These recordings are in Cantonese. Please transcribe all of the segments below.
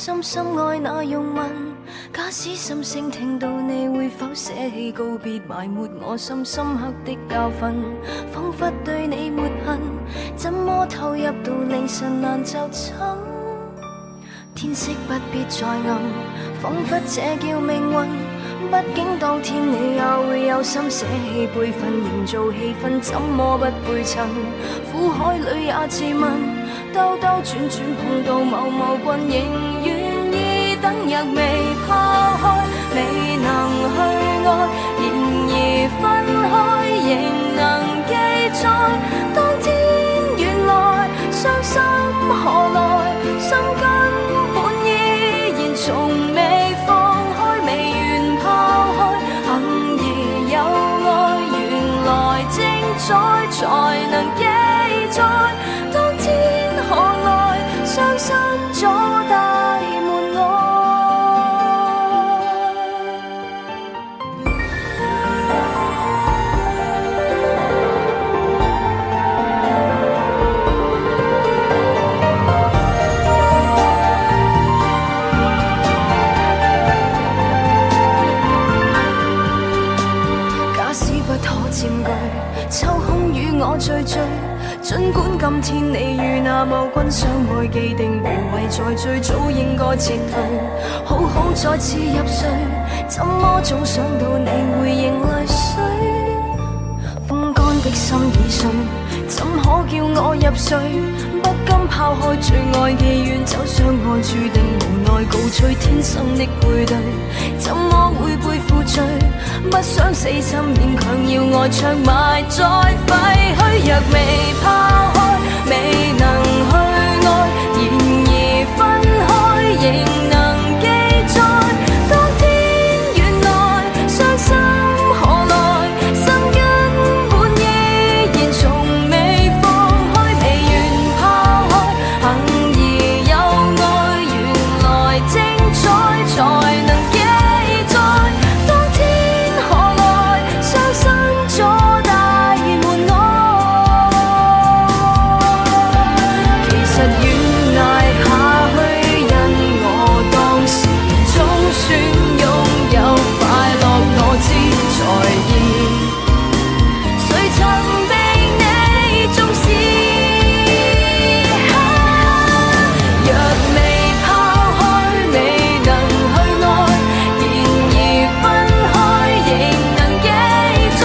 深深愛那擁吻。假使心聲聽到你，會否捨棄告別，埋沒我心深刻的教訓？彷彿對你沒恨，怎麼投入到凌晨難就寢？天色不必再暗，彷彿這叫命運。畢竟當天你也會有心捨棄輩份，營造氣氛，怎麼不配襯？苦海裏也自問，兜兜轉轉碰到某某君，仍願意等日未拋開，未能去愛，然而分開仍能記載。當天原來傷心何來，心根本依然從未放開，未願拋開，幸而有愛，原來精彩才能記載。當天何來傷心阻大門外。抽空與我聚聚，儘管今天你與那某君相愛，既定無謂再追，早應該撤退，好好再次入睡，怎麼總想到你會迎淚水？風乾的心已碎，怎可叫我入睡？不甘拋開最愛嘅願，走相愛注定無奈告吹，天生的配對，怎麼會背負罪？不想死心勉強要愛長埋再廢墟，若未拋開，未能去愛，然而分開仍能記載。當天原來傷心何來，心根本依然從未放開，未願拋開，幸而有愛，原來精彩才能記載。當天何來傷心阻大門外，其實懸崖下去，因我當時總算擁有快樂，我知在意，誰曾被你重視？若未拋開，未能去愛，然而分開仍能記載。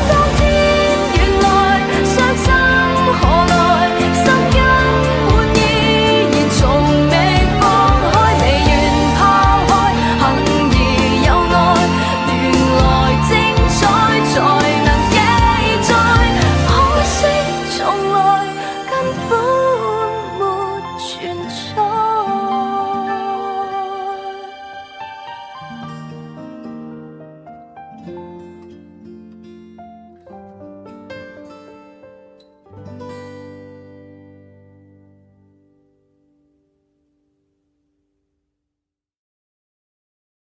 當天原來傷心何來，心根本依然從未放開，未願拋開，幸而有愛，原來精彩才能記載。可惜從來根本沒存在。